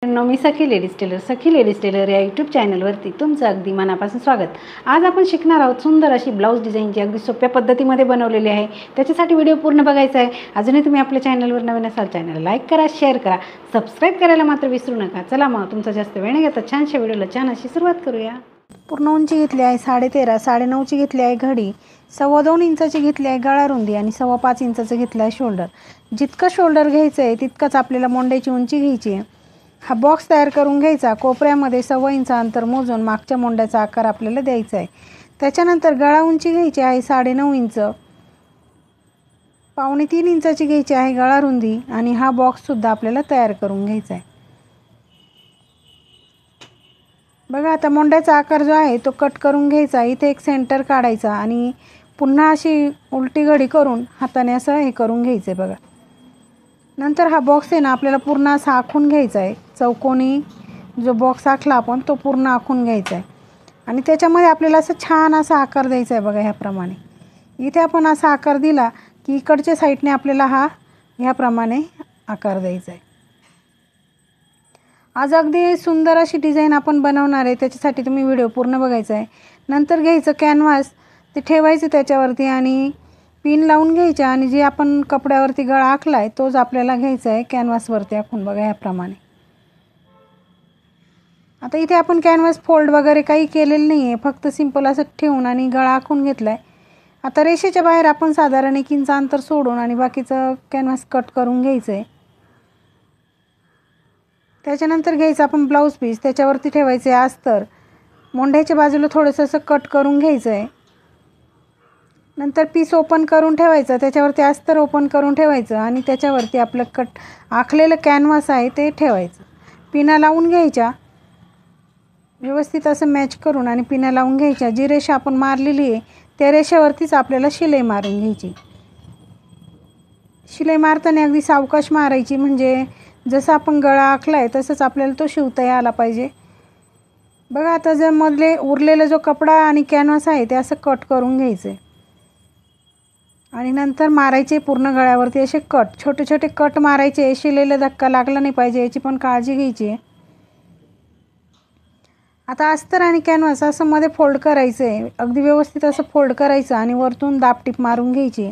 मी सखी ladies tailor या YouTube चॅनलवरती तुमचं अगदी मनापासून स्वागत। आज आपण शिकणार आहोत सुंदर अशी ब्लाऊज डिझाईन जी अगदी सोप्या पद्धतीमध्ये बनवलेली आहे। त्याच्यासाठी व्हिडिओ पूर्ण बघायचा आहे। अजूनही तुम्ही आपल्या चॅनलवर नवीन असाल चॅनलला लाईक करा, शेअर करा, सबस्क्राईब करायला मात्र विसरू नका। चला मग तुमचा जास्त वेळ न घेता छानशा व्हिडिओला छान अशी सुरुवात करूया। पूर्ण उंची घेतली आहे 13.5, 9.5ची घेतली आहे घडी, 2.25 इंचाची घेतली आहे गळा रुंदी आणि 5.25 इंचाचं घेतलं आहे शोल्डर। जितकं शोल्डर घ्यायचं आहे तितकंच आपल्याला मोंड्याची उंची घ्यायची आहे। हा बॉक्स तयार करून घ्यायचा। कोपऱ्यामध्ये 1.25 इंच अंतर मोजून मागच्या मोंड्याचा आकार आपल्याला द्यायचा आहे। त्याच्यानंतर गळा उंची घ्यायची आहे 9.5 इंच, 2.25 इंचाची घ्यायची आहे गळा रुंदी आणि हा बॉक्ससुद्धा आपल्याला तयार करून घ्यायचा आहे। बघा आता मोंड्याचा आकार जो आहे तो कट करून घ्यायचा। इथे एक सेंटर काढायचा आणि पुन्हा अशी उलटी घडी करून हाताने असं हे करून घ्यायचं आहे। बघा नंतर हा बॉक्स आहे ना आपल्याला पूर्ण असा आखून घ्यायचा आहे। चौकोनी जो बॉक्स आखला आपण तो पूर्ण आखून घ्यायचा आहे आणि त्याच्यामध्ये आपल्याला असं छान असा आकार द्यायचा आहे। बघा ह्याप्रमाणे इथे आपण असा आकार दिला की इकडच्या साईडने आपल्याला हा ह्याप्रमाणे आकार द्यायचा आहे। आज अगदी सुंदर अशी डिझाईन आपण बनवणार आहे, त्याच्यासाठी तुम्ही व्हिडिओ पूर्ण बघायचा आहे। नंतर घ्यायचं कॅनव्हास, ते ठेवायचं त्याच्यावरती आणि पिन लावून घ्यायच्या आणि जे आपण कपड्यावरती गळा आखला आहे तोच आपल्याला घ्यायचा आहे कॅनव्हासवरती आखून। बघा ह्याप्रमाणे आता इथे आपण कॅनव्हास फोल्ड वगैरे काही केलेलं नाही आहे, फक्त सिंपल असं ठेवून आणि गळा आखून घेतला आहे। आता रेषेच्या बाहेर आपण साधारण 1 इंच अंतर सोडून आणि बाकीचं कॅनव्हास कट करून घ्यायचं आहे। त्याच्यानंतर घ्यायचं आपण ब्लाऊज पीस, त्याच्यावरती ठेवायचं आहे अस्तर। मोंढ्याच्या बाजूला थोडंसं असं कट करून घ्यायचं आहे। नंतर पीस ओपन करून ठेवायचं, त्याच्यावरती अस्तर ओपन करून ठेवायचं आणि त्याच्यावरती आपलं आखलेलं कॅनव्हास आहे ते ठेवायचं। पिना लावून घ्यायच्या व्यवस्थित असं मॅच करून आणि पिना लावून घ्यायच्या। जी रेषा आपण मारलेली आहे त्या रेषेवरतीच आपल्याला शिलाई मारून घ्यायची। शिलाई मारताना अगदी सावकाश मारायची, म्हणजे जसं आपण गळा आखला आहे तसंच आपल्याला तो शिवता आला पाहिजे। बघा आता जर मधले उरलेला जो कपडा आणि कॅनव्हास आहे ते असं कट करून घ्यायचं आहे आणि नंतर मारायचे पूर्ण गळ्यावरती असे कट, छोटे छोटे कट मारायचे। शिलाईला धक्का लागला नाही पाहिजे याची पण काळजी घ्यायची आहे। आता अस्तर आणि कॅनव्हास असं मध्ये फोल्ड करायचं आहे, अगदी व्यवस्थित असं फोल्ड करायचं आणि वरतून दाबटीप मारून घ्यायची।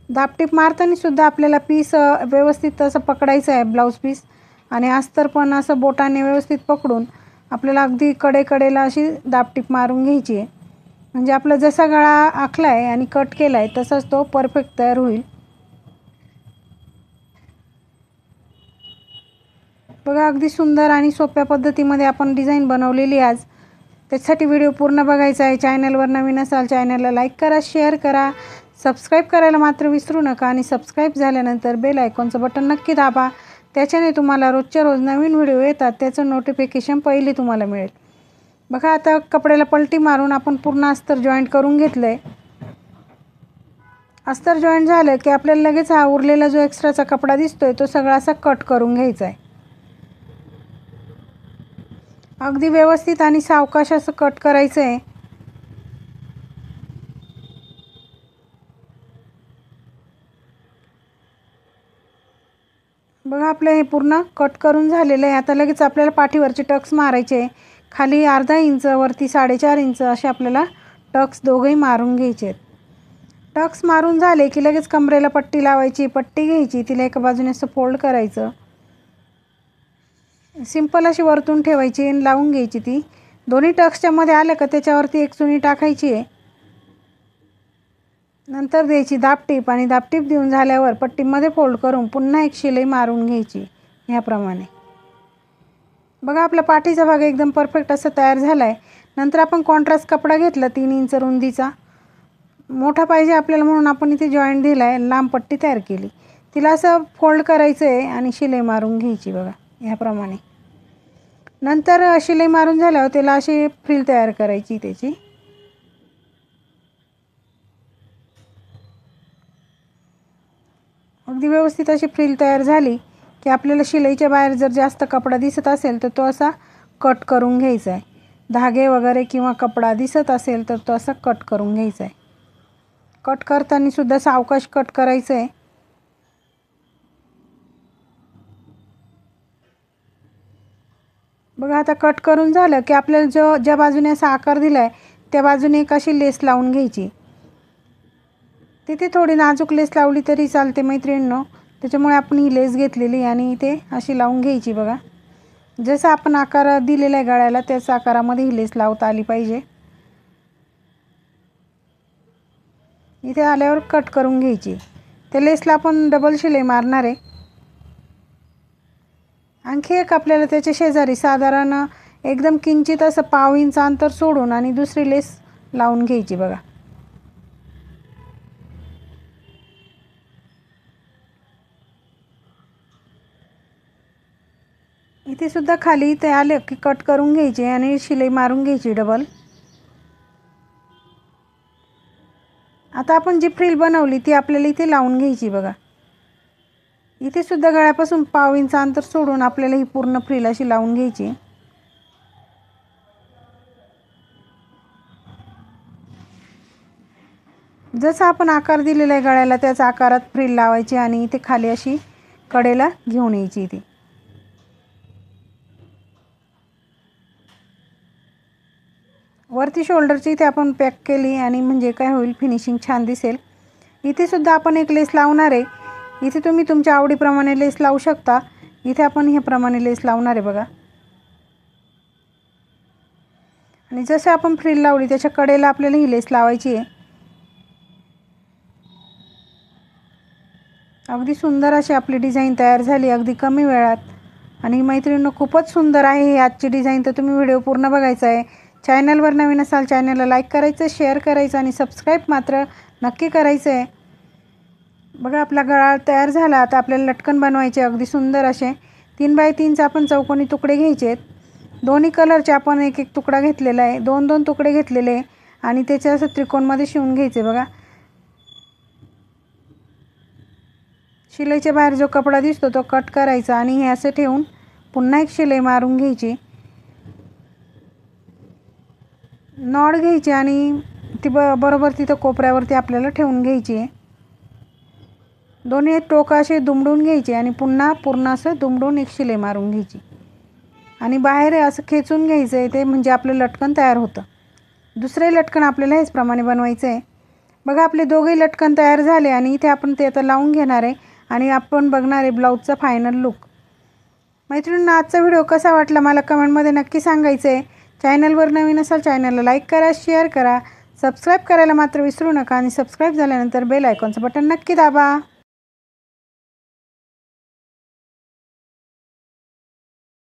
दाबटीप मारताना सुद्धा आपल्याला पीस व्यवस्थित असं पकडायचं आहे ब्लाऊज पीस आणि अस्तर पण असं बोटाने व्यवस्थित पकडून आपल्याला अगदी कडेला अशी दाबटीप मारून घ्यायची आहे, म्हणजे आपला जसा गळा आखला आहे आणि कट केला आहे तसाच तो परफेक्ट तयार होईल। बघा अगदी सुंदर आणि सोप्या पद्धतीमध्ये आपण डिझाईन बनवलेली आज। त्याच्यासाठी व्हिडिओ पूर्ण बघायचा आहे। चॅनलवर नवीन असाल चॅनलला लाईक करा, शेअर करा, सबस्क्राईब करायला मात्र विसरू नका आणि सबस्क्राईब झाल्यानंतर बेल आयकॉनचं बटन नक्की दाबा। त्याच्याने तुम्हाला रोजच्या रोज नवीन व्हिडिओ येतात त्याचं नोटिफिकेशन पहिले तुम्हाला मिळेल। बघा आता कपड्याला पलटी मारून आपण पूर्ण अस्तर जॉईंट करून घेतलं आहे। अस्तर जॉईंट झालं की आपल्याला लगेच हा उरलेला जो एक्स्ट्राचा कपडा दिसतोय तो सगळा असा कट करून घ्यायचा आहे। अगदी व्यवस्थित आणि सावकाश असं कट करायचं आहे। बघा आपलं हे पूर्ण कट करून झालेलं आहे। आता लगेच आपल्याला पाठीवरचे टक्स मारायचे, खाली अर्धा इंच वरती 4.5 इंच असे आपल्याला टक्स दोघंही मारून घ्यायचे आहेत। टक्स मारून झाले की लगेच कमरेला पट्टी लावायची, पट्टी घ्यायची, तिला एका बाजूने असं फोल्ड करायचं, सिंपल अशी वरतून ठेवायची आणि लावून घ्यायची। ती दोन्ही टक्सच्या मध्ये आलं का त्याच्यावरती एक चुनी टाकायची आहे, नंतर द्यायची दाबटीप आणि दाबटीप देऊन झाल्यावर पट्टीमध्ये फोल्ड करून पुन्हा एक शिलाई मारून घ्यायची ह्याप्रमाणे। बघा आपला पाठीचा भाग एकदम परफेक्ट असा तयार झाला आहे। नंतर आपण कॉन्ट्रास्ट कपडा घेतला 3 इंच रुंदीचा, मोठा पाहिजे आपल्याला म्हणून आपण इथे जॉईंट दिला आहे, लांब पट्टी तयार केली, तिला असं फोल्ड करायचं आहे आणि शिलाई मारून घ्यायची। बघा ह्याप्रमाणे नंतर शिलाई मारून झाल्यावर त्याला अशी फ्रिल तयार करायची त्याची। अगदी व्यवस्थित अशी फ्रिल तयार झाली की आपल्याला शिलाईच्या बाहेर जर जास्त कपडा दिसत असेल तर तो असा कट करून घ्यायचा आहे। धागे वगैरे किंवा कपडा दिसत असेल तर तो असा कट करून घ्यायचा आहे। कट करताना सुद्धा सावकाश कट करायचं आहे। बघा आता कट करून झालं की आपल्याला ज्या बाजूने असा आकार दिला आहे त्या बाजूने एक अशी लेस लावून घ्यायची. तिथे थोडी नाजूक लेस लावली तरी चालते मैत्रिणींनो, त्याच्यामुळे आपण ही लेस घेतलेली आणि इथे अशी लावून घ्यायची. बघा जसं आपण आकार दिलेला आहे गळ्याला त्याच आकारामध्ये ही लेस लावता आली पाहिजे. इथे आल्यावर कट करून घ्यायची. त्या लेसला आपण डबल शिलाई मारणार आहे. आणखी एक आपल्याला त्याच्या शेजारी साधारण एकदम किंचित असं पाव इंच अंतर सोडून आणि दुसरी लेस लावून घ्यायची. बघा इथे सुद्धा खाली इथे आले की कट करून घ्यायचे आणि शिलाई मारून घ्यायची डबल. आता आपण जी फ्रिल बनवली ती आपल्याला इथे लावून घ्यायची. बघा इथे सुद्धा गळ्यापासून पाव इंच अंतर सोडून आपल्याला ही पूर्ण फ्रिल अशी लावून घ्यायची. जसा आपण आकार दिलेला आहे गळ्याला त्याच आकारात फ्रिल लावायची आणि इथे खाली अशी कडेला घेऊन यायची. इथे वरती शोल्डरची इथे आपण पॅक केली आणि म्हणजे काय होईल फिनिशिंग छान दिसेल. इथे सुद्धा आपण एक लेस लावणार आहे. इथे तुम्ही तुमच्या आवडीप्रमाणे लेस लावू शकता. इथे आपण ह्याप्रमाणे लेस लावणार आहे. बघा आणि जसे आपण फ्रिल लावली त्याच्या कडेला आपल्याला ही लेस लावायची आहे. अगदी सुंदर अशी आपली डिझाईन तयार झाली अगदी कमी वेळात. आणि मैत्रिणींनो खूपच सुंदर आहे ही आजची डिझाईन. तर तुम्ही व्हिडिओ पूर्ण बघायचा आहे. चॅनलवर नवीन असाल चॅनलला लाईक करायचं, शेअर करायचं आणि सबस्क्राईब मात्र नक्की करायचं आहे. बघा आपला गळा तयार झाला. आता आपल्याला लटकन बनवायचे अगदी सुंदर असे 3 बाय 3चे आपण चौकोनी तुकडे घ्यायचे आहेत. दोन्ही कलरचे आपण एक एक तुकडा घेतलेला आहे. 2-2 तुकडे घेतलेले आहे आणि त्याचे असं त्रिकोणमध्ये शिवून घ्यायचे. बघा शिलाईच्या बाहेर जो कपडा दिसतो तो कट करायचा आणि हे असं ठेवून पुन्हा एक शिलाई मारून घ्यायची. नॉड घ्यायची आणि ती बरोबर तिथं कोपऱ्यावरती आपल्याला ठेवून घ्यायची आहे. दोन्ही टोक असे दुमडून घ्यायचे आणि पुन्हा पूर्ण असं दुमडून एक शिलाई मारून घ्यायची आणि बाहेर असं खेचून घ्यायचं आहे. ते म्हणजे आपलं लटकन तयार होतं. दुसरे लटकन आपल्याला ह्याचप्रमाणे बनवायचं आहे. बघा आपले दोघेही लटकन तयार झाले आणि इथे आपण ते आता लावून घेणार आहे आणि आपण बघणार आहे ब्लाऊजचा फायनल लुक. मैत्रिणींना आजचा व्हिडिओ कसा वाटला मला कमेंटमध्ये नक्की सांगायचं आहे. चॅनलवर नवीन असाल चॅनलला लाईक करा, शेअर करा, सबस्क्राईब करायला मात्र विसरू नका आणि सबस्क्राईब झाल्यानंतर बेल आयकॉनचं बटन नक्की दाबा.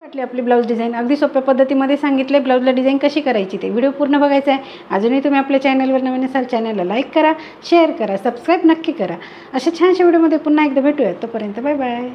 वाटली आपली ब्लाऊज डिझाईन अगदी सोप्या पद्धतीमध्ये सांगितले ब्लाऊजला डिझाईन कशी करायची ते व्हिडिओ पूर्ण बघायचा आहे. अजूनही तुम्ही आपल्या चॅनलवर नवीन असाल चॅनलला लाईक करा, शेअर करा, सबस्क्राईब नक्की करा. अशा छानशा व्हिडिओमध्ये पुन्हा एकदा भेटूया. तोपर्यंत बाय बाय.